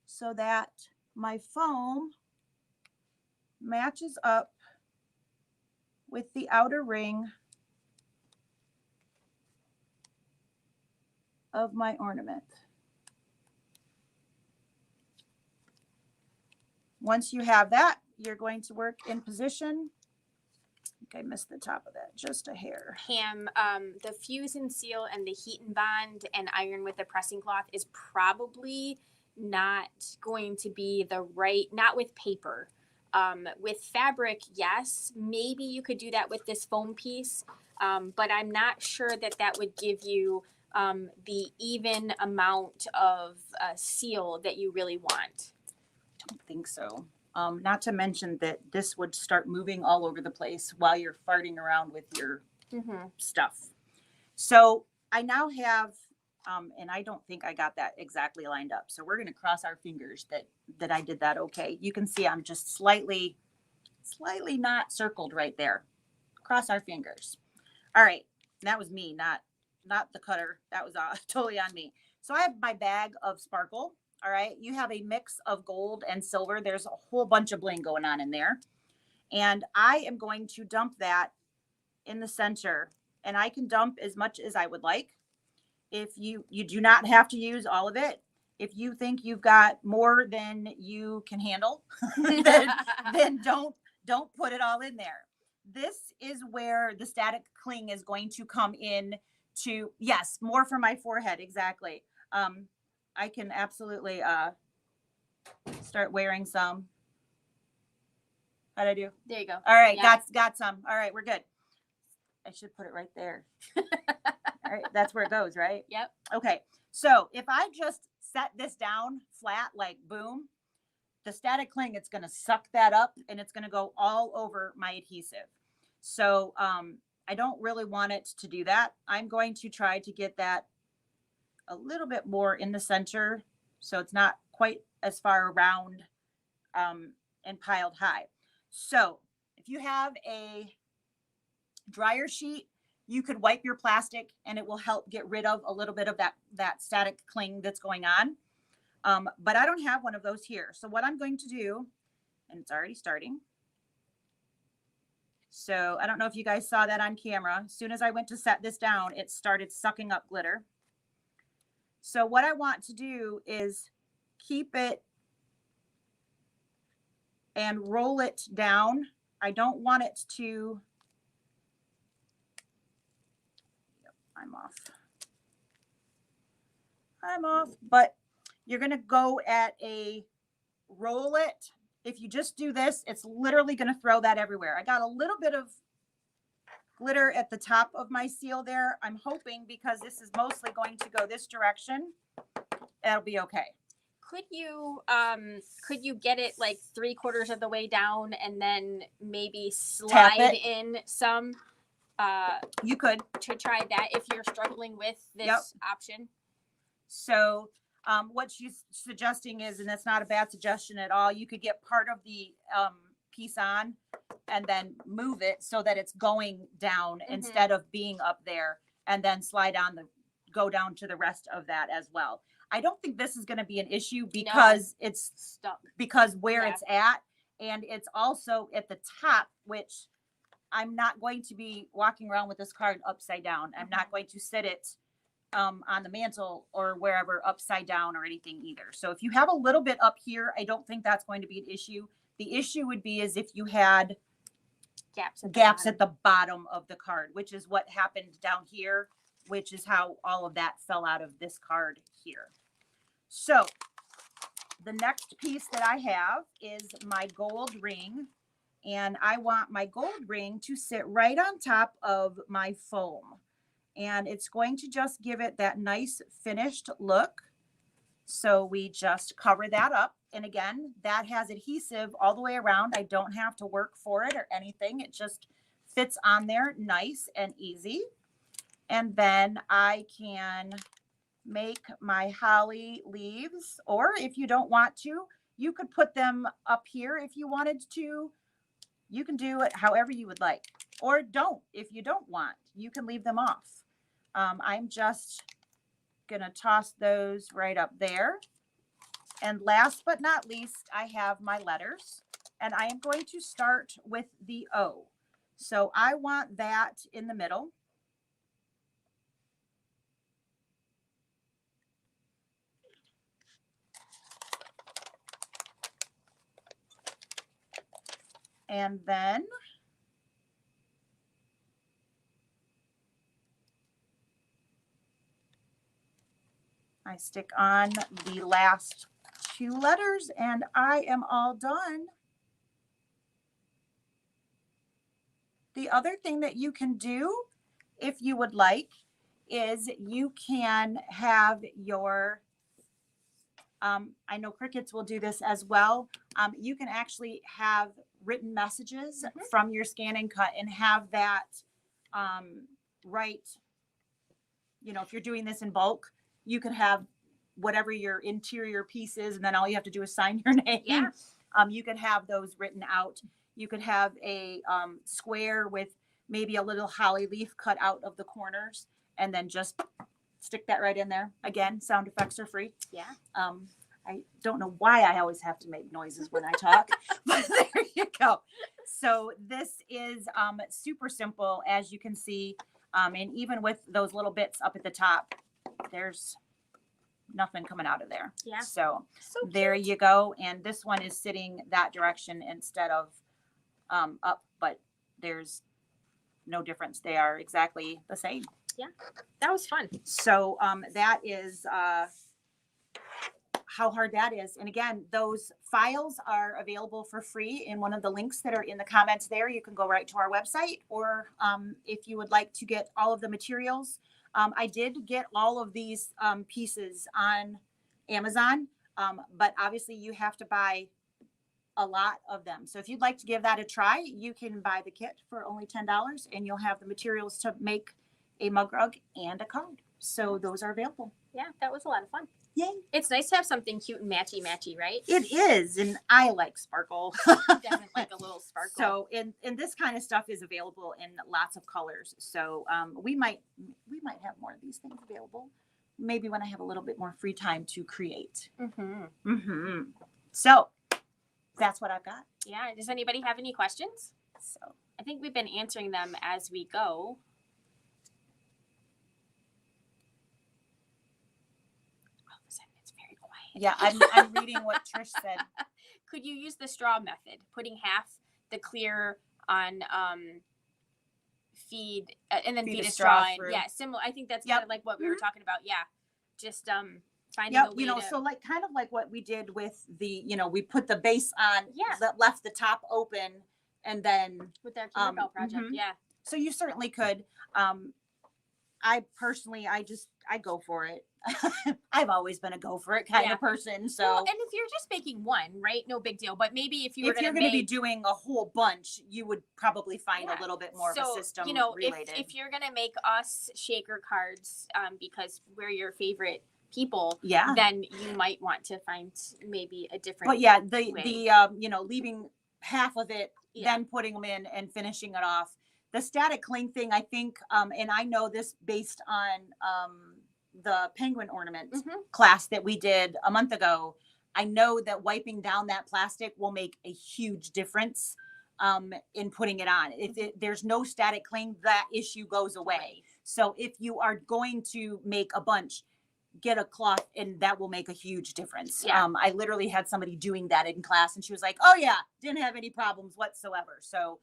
so that my foam matches up with the outer ring of my ornament. Once you have that, you're going to work in position. I think I missed the top of that, just a hair. Pam, the fuse and seal and the heat and bond and iron with the pressing cloth is probably not going to be the right, not with paper. With fabric, yes, maybe you could do that with this foam piece, but I'm not sure that that would give you the even amount of seal that you really want. I don't think so. Not to mention that this would start moving all over the place while you're farting around with your stuff. So I now have, and I don't think I got that exactly lined up. So we're going to cross our fingers that I did that okay. You can see I'm just slightly not circled right there. Cross our fingers. All right. That was me, not the cutter. That was totally on me. So I have my bag of sparkle. All right. You have a mix of gold and silver. There's a whole bunch of bling going on in there. And I am going to dump that in the center, and I can dump as much as I would like. If you do not have to use all of it. If you think you've got more than you can handle, then don't put it all in there. This is where the static cling is going to come in to, yes, more for my forehead. Exactly. I can absolutely start wearing some. How'd I do? There you go. All right. Yeah. Got some. All right. We're good. I should put it right there. All right. That's where it goes, right? Yep. Okay. So if I just set this down flat, like boom, the static cling, it's going to suck that up and it's going to go all over my adhesive. So I don't really want it to do that. I'm going to try to get that a little bit more in the center so it's not quite as far around and piled high. So if you have a dryer sheet, you could wipe your plastic and it will help get rid of a little bit of that static cling that's going on. But I don't have one of those here. So what I'm going to do, and it's already starting. So I don't know if you guys saw that on camera. As soon as I went to set this down, it started sucking up glitter. So what I want to do is keep it and roll it down. I don't want it to, I'm off, but you're going to go at a roll it. If you just do this, it's literally going to throw that everywhere. I got a little bit of glitter at the top of my seal there. I'm hoping because this is mostly going to go this direction, it'll be okay. Could you get it like 3/4 of the way down and then maybe slide in some? You could to try that if you're struggling with this option. So what she's suggesting is, and that's not a bad suggestion at all, you could get part of the piece on and then move it so that it's going down instead of being up there, and then slide on go down to the rest of that as well. I don't think this is going to be an issue because it's stuck, because where it's at, and it's also at the top, which I'm not going to be walking around with this card upside down. I'm not going to sit it on the mantle or wherever upside down or anything either. So if you have a little bit up here, I don't think that's going to be an issue. The issue would be is if you had gaps at the bottom of the card, which is what happened down here, which is how all of that fell out of this card here. So the next piece that I have is my gold ring. And I want my gold ring to sit right on top of my foam. And it's going to just give it that nice finished look. So we just cover that up. And again, that has adhesive all the way around. I don't have to work for it or anything. It just fits on there nice and easy. And then I can make my holly leaves, or if you don't want to, you could put them up here if you wanted to. You can do it however you would like, or don't. If you don't want, you can leave them off. I'm just going to toss those right up there. And last but not least, I have my letters, and I am going to start with the O. So I want that in the middle. And then I stick on the last 2 letters, and I am all done. The other thing that you can do, if you would like, is you can have your, I know Crickets will do this as well. You can actually have written messages from your scan and cut and have that right, you know, if you're doing this in bulk, you can have whatever your interior piece is, and then all you have to do is sign your name. Yeah. You could have those written out. You could have a square with maybe a little holly leaf cut out of the corners, and then just stick that right in there. Again, sound effects are free. Yeah. I don't know why I always have to make noises when I talk, but there you go. So this is super simple, as you can see. And even with those little bits up at the top, there's nothing coming out of there. Yeah. So there you go. And this one is sitting that direction instead of up, but there's no difference. They are exactly the same. Yeah, that was fun. So that is how hard that is. And again, those files are available for free in one of the links that are in the comments there. You can go right to our website, or if you would like to get all of the materials. I did get all of these pieces on Amazon, but obviously you have to buy a lot of them. So if you'd like to give that a try, you can buy the kit for only $10, and you'll have the materials to make a mug rug and a card. So those are available. Yeah, that was a lot of fun. Yay. It's nice to have something cute and matchy, right? It is, and I like sparkle. Definitely like a little sparkle. So, and this kind of stuff is available in lots of colors. So we might have more of these things available maybe when I have a little bit more free time to create. Mm-hmm. So that's what I've got. Yeah. Does anybody have any questions? So I think we've been answering them as we go. All of a sudden, it's very quiet. yeah, I'm reading what Trish said. Could you use the straw method, putting half the clear on feed and then feed a straw in? through. Yeah, similar. I think that's Yep. kind of like what we were talking about. Yeah, just finding Yep, a way you know, to. so like kind of like what we did with the, you know, we put the base on, Yeah. left the top open, and then With our Kimberbell project, yeah. so you certainly could. I personally, I go for it. I've always been a go for it kind Yeah. of person. So Well, and if you're just making one, right, no big deal. But maybe if you were if you're going to be doing a whole bunch, you would probably find Yeah. a little bit more of a system you know, related. if you're gonna make us shaker cards, because we're your favorite people, Yeah. then you might want to find maybe a different. But yeah, way. you know, leaving half of it, Yeah. then putting them in and finishing it off. The static cling thing, I think, and I know this based on the penguin ornament class that we did a month ago. I know that wiping down that plastic will make a huge difference in putting it on. If there's no static cling, that issue goes away. Right. So if you are going to make a bunch, get a cloth, and that will make a huge difference. Yeah. I literally had somebody doing that in class, and she was like, "Oh yeah, didn't have any problems whatsoever." So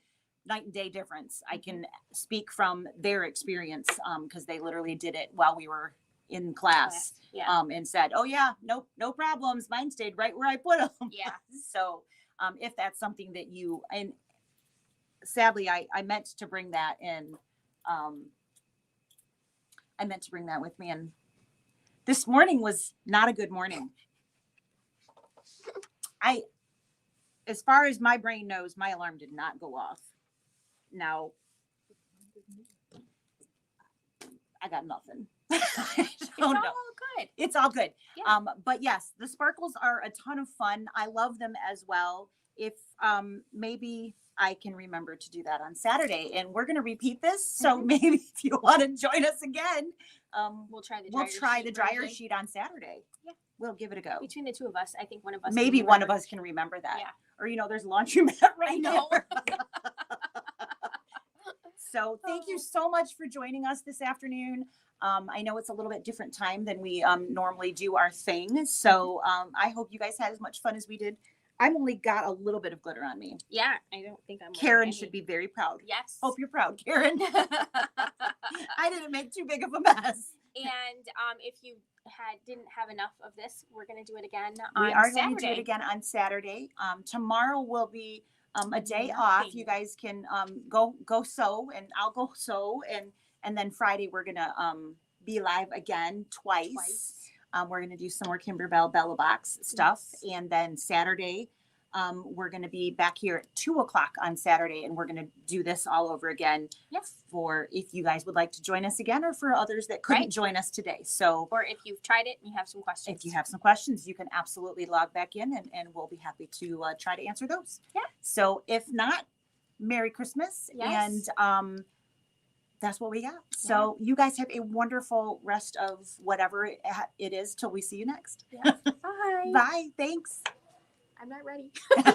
night and day difference. I can speak from their experience because they literally did it while we were in class. Yeah. And said, "Oh yeah, no problems. Mine stayed right where I put them." Yeah. So if that's something that you, and sadly I meant to bring that in. I meant to bring that with me, and this morning was not a good morning. As far as my brain knows, my alarm did not go off. Now, I got nothing. It's all good. It's all good. Yeah. But yes, the sparkles are a ton of fun. I love them as well. If maybe I can remember to do that on Saturday, and we're going to repeat this. So maybe if you want to join us again, we'll try the dryer sheet on Saturday. Yeah. We'll give it a go. Between the two of us, I think one of us. Maybe one of us can remember that. Yeah. Or, you know, there's a laundromat right now. So thank you so much for joining us this afternoon. I know it's a little bit different time than we normally do our thing. So I hope you guys had as much fun as we did. I've only got a little bit of glitter on me. Yeah, I don't think I'm. Karen should be very proud. Yes. Hope you're proud, Karen. I didn't make too big of a mess. And if you didn't have enough of this, we're going to do it again on We are Saturday. going to do it again on Saturday. Tomorrow will be a day off. You guys can go sew, and I'll go sew, and then Friday we're gonna be live again twice. We're gonna do some more Kimberbell Bella Box stuff, and then Saturday we're gonna be back here at 2:00 on Saturday, and we're gonna do this all over again. Yes. For if you guys would like to join us again, or for others that couldn't join us today. So, or if you've tried it and you have some questions. If you have some questions, you can absolutely log back in, and we'll be happy to try to answer those. Yeah. So if not, Merry Christmas. Yes. And that's what we got. So you guys have a wonderful rest of whatever it is till we see you next. Yeah. Bye. Bye. Thanks. I'm not ready. Bye.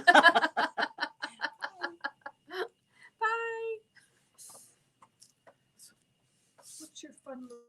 What's your fun little